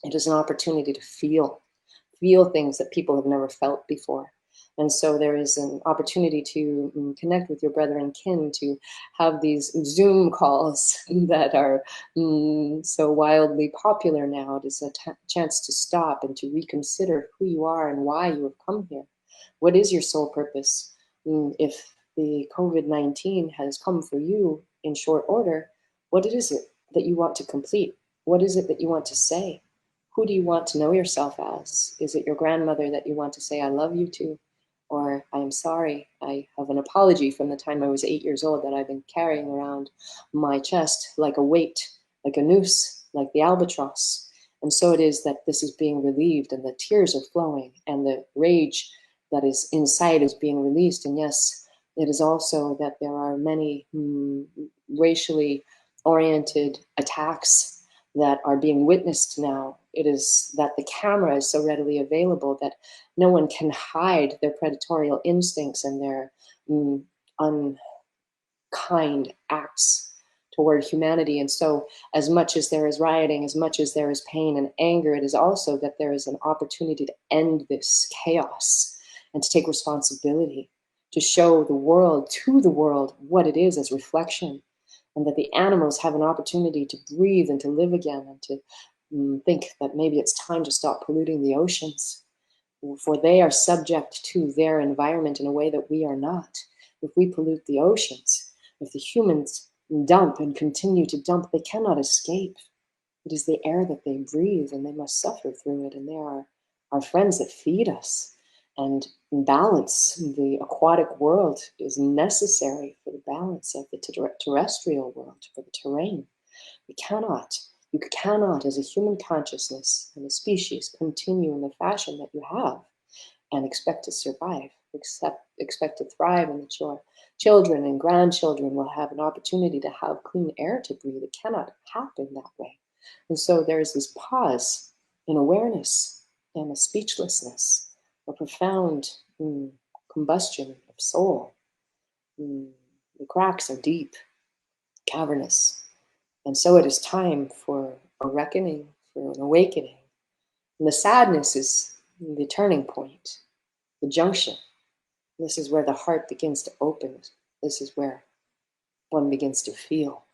It is an opportunity to feel things that people have never felt before. And so there is an opportunity to connect with your brother and kin, to have these Zoom calls that are so wildly popular now. It is a chance to stop and to reconsider who you are and why you have come here. What is your soul purpose? If the COVID-19 has come for you in short order, what is it that you want to complete? What is it that you want to say? Who do you want to know yourself as? Is it your grandmother that you want to say, I love you to? Or I am sorry, I have an apology from the time I was 8 years old that I've been carrying around my chest like a weight like a noose, like the albatross. And so it is that this is being relieved and the tears are flowing and the rage that is inside is being released. And yes, it is also that there are many racially oriented attacks that are being witnessed now. It is that the camera is so readily available that no one can hide their predatory instincts and their unkind acts toward humanity. And so as much as there is rioting, as much as there is pain and anger, it is also that there is an opportunity to end this chaos and to take responsibility, to show the world, to the world, what it is as reflection, and that the animals have an opportunity to breathe and to live again and to think that maybe it's time to stop polluting the oceans, for they are subject to their environment in a way that we are not. If we pollute the oceans, if the humans dump and continue to dump, they cannot escape. It is the air that they breathe and they must suffer through it. And they are our friends that feed us. And balance, the aquatic world is necessary for the balance of the terrestrial world, for the terrain. You cannot, as a human consciousness and a species, continue in the fashion that you have and expect to survive, expect to thrive, and that your children and grandchildren will have an opportunity to have clean air to breathe. It cannot happen that way. And so there's this pause in awareness and a speechlessness, a profound combustion of soul. The cracks are deep, cavernous. And so it is time for a reckoning, for an awakening. And the sadness is the turning point, the junction. This is where the heart begins to open. This is where one begins to feel.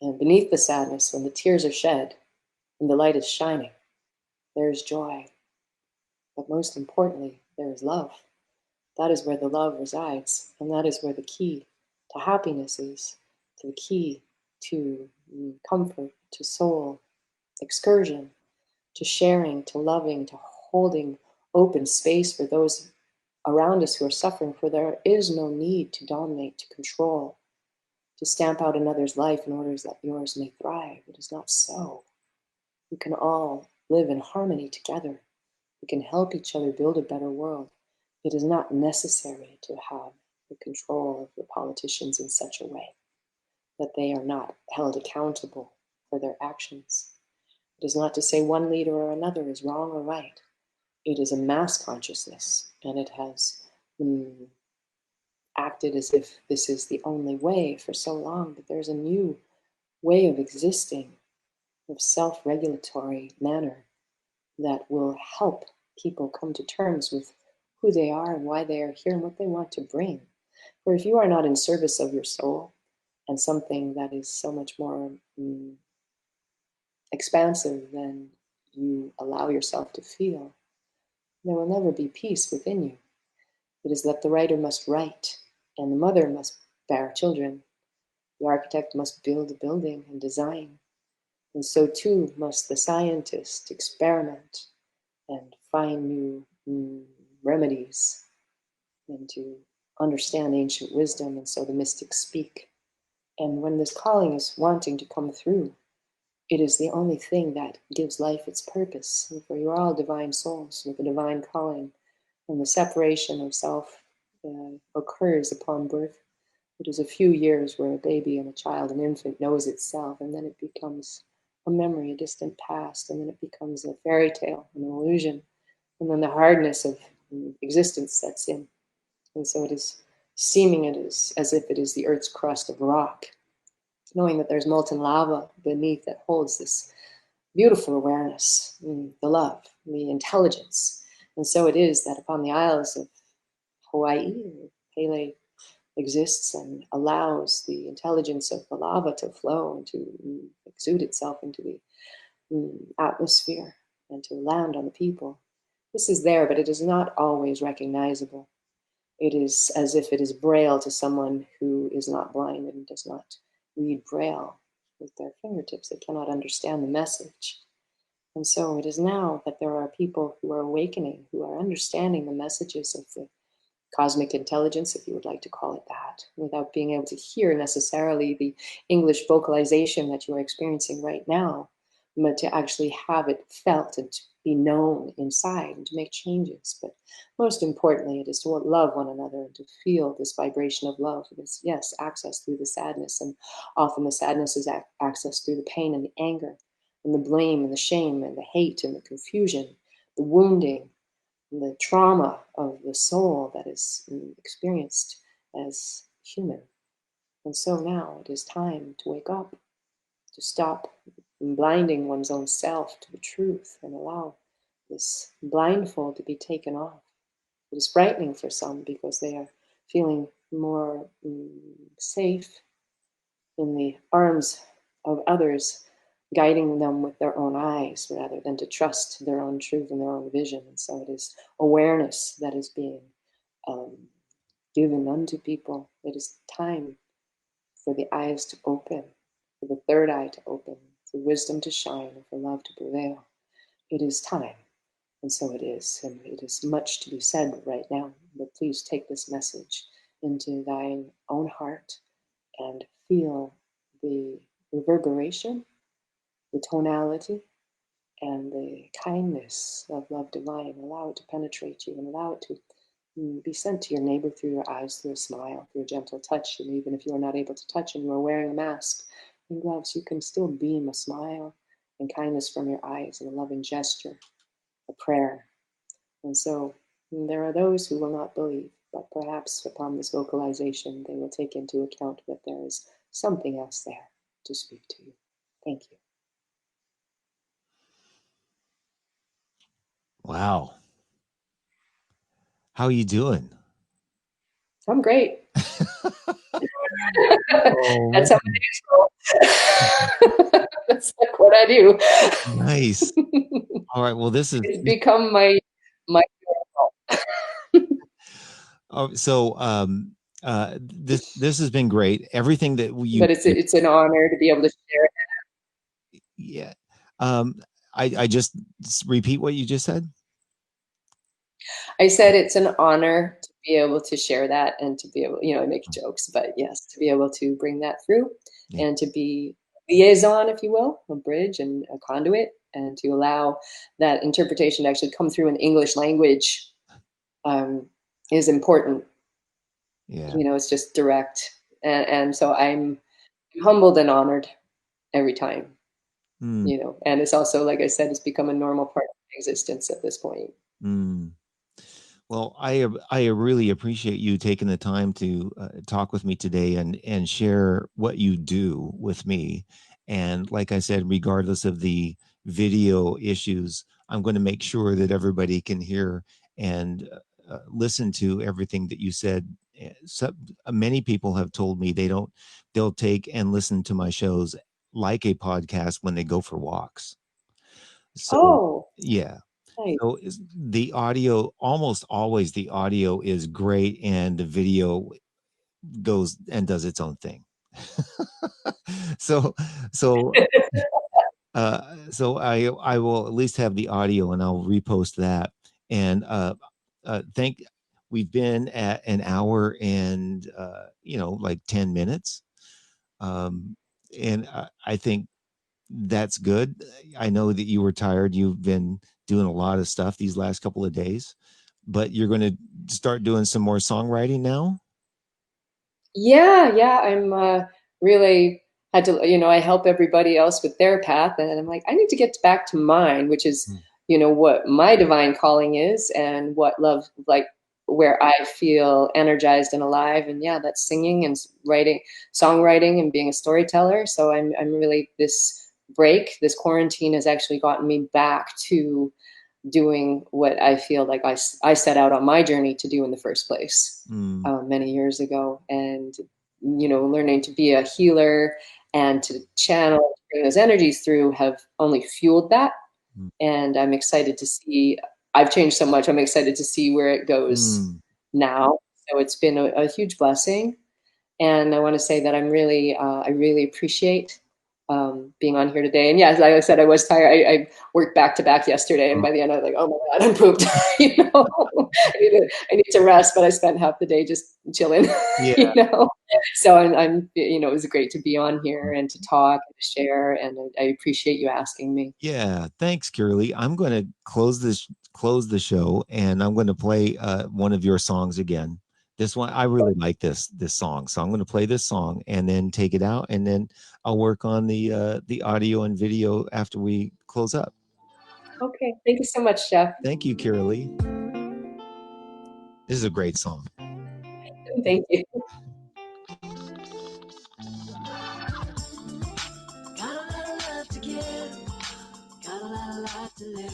And beneath the sadness, when the tears are shed and the light is shining, there is joy. But most importantly, there is love. That is where the love resides. And that is where the key to happiness is, to the key to comfort, to soul excursion, to sharing, to loving, to holding open space for those around us who are suffering, for there is no need to dominate, to control, to stamp out another's life in order that yours may thrive. It is not so. We can all live in harmony together. We can help each other build a better world. It is not necessary to have the control of the politicians in such a way that they are not held accountable for their actions. It is not to say one leader or another is wrong or right. It is a mass consciousness, and it has acted as if this is the only way for so long, but there's a new way of existing, of self-regulatory manner that will help people come to terms with who they are and why they are here and what they want to bring. For if you are not in service of your soul and something that is so much more expansive than you allow yourself to feel, there will never be peace within you. It is that the writer must write, and the mother must bear children. The architect must build a building and design, and so too must the scientist experiment and find new remedies and to understand ancient wisdom, and so the mystics speak. And when this calling is wanting to come through, it is the only thing that gives life its purpose. And for you are all divine souls with a divine calling, and the separation of self occurs upon birth. It is a few years where a baby and a child, an infant, knows itself, and then it becomes a memory, a distant past, and then it becomes a fairy tale, an illusion, and then the hardness of existence sets in. And so it is seeming it is as if it is the earth's crust of rock, knowing that there's molten lava beneath that holds this beautiful awareness, the love, the intelligence. And so it is that upon the isles of Hawaii, Pele exists and allows the intelligence of the lava to flow and to exude itself into the atmosphere and to land on the people. This is there, but it is not always recognizable. It is as if it is Braille to someone who is not blind and does not read Braille with their fingertips. They cannot understand the message. And so it is now that there are people who are awakening, who are understanding the messages of the cosmic intelligence, if you would like to call it that, without being able to hear necessarily the English vocalization that you are experiencing right now, but to actually have it felt and to be known inside and to make changes. But most importantly, it is to love one another and to feel this vibration of love. It is, yes, access through the sadness, and often the sadness is access through the pain and the anger and the blame and the shame and the hate and the confusion, the wounding, the trauma of the soul that is experienced as human. And so now it is time to wake up, to stop blinding one's own self to the truth and allow this blindfold to be taken off. It is frightening for some because they are feeling more safe in the arms of others, guiding them with their own eyes rather than to trust their own truth and their own vision. And so it is awareness that is being given unto people. It is time for the eyes to open, for the third eye to open, for wisdom to shine, and for love to prevail. It is time. And so it is. And it is much to be said right now. But please take this message into thine own heart and feel the reverberation, the tonality, and the kindness of love divine. Allow it to penetrate you and allow it to be sent to your neighbor through your eyes, through a smile, through a gentle touch. And even if you are not able to touch and you are wearing a mask and gloves, you can still beam a smile and kindness from your eyes and a loving gesture, a prayer. And so there are those who will not believe, but perhaps upon this vocalization, they will take into account that there is something else there to speak to you. Thank you. Wow. How are you doing? I'm great. Oh, That's how I do. That's like what I do. nice. All right. Well, this is It's become my so this has been great. Everything that you but it's an honor to be able to share it. yeah. I just repeat what you just said. I said it's an honor to be able to share that and to be able, I make jokes, but yes, to be able to bring that through and to be liaison, if you will, a bridge and a conduit, and to allow that interpretation to actually come through in English language is important. Yeah. It's just direct. And so I'm humbled and honored every time, and it's also, like I said, it's become a normal part of my existence at this point. Well, I really appreciate you taking the time to talk with me today and share what you do with me. And like I said, regardless of the video issues, I'm going to make sure that everybody can hear and listen to everything that you said. So, many people have told me they'll take and listen to my shows like a podcast when they go for walks. So, yeah. Nice. So the audio, almost always the audio is great and the video goes and does its own thing. so so so I will at least have the audio and I'll repost that. And we've been at an hour and like 10 minutes. And I think that's good. I know that you were tired. You've been doing a lot of stuff these last couple of days, but you're going to start doing some more songwriting now? Yeah, I'm really had to, I help everybody else with their path, and I'm like, I need to get back to mine, which is, what my divine calling is and what love, like where I feel energized and alive. And yeah, that's singing and writing, songwriting and being a storyteller. So I'm really, this quarantine has actually gotten me back to doing what I feel like I set out on my journey to do in the first place many years ago. And, learning to be a healer and to channel, bring those energies through have only fueled that. And I'm excited to see, I've changed so much. I'm excited to see where it goes now. So it's been a huge blessing. And I want to say that I really appreciate being on here today. And yes, like I said, I was tired. I worked back to back yesterday, and by the end, I was like, oh my God, I'm pooped. I need to rest, but I spent half the day just chilling. Yeah. So I'm it was great to be on here and to talk and to share, and I appreciate you asking me. Yeah, thanks, Kirrily. I'm going to close the show, and I'm going to play one of your songs again. This one, I really like this song, so I'm going to play this song and then take it out, and then I'll work on the audio and video after we close up. Okay, thank you so much, Jeff. Thank you, Kirrily. This is a great song. Thank you. Got a lot of love to give, got a lot of life to live,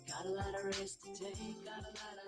got a lot of risks to take, got a lot of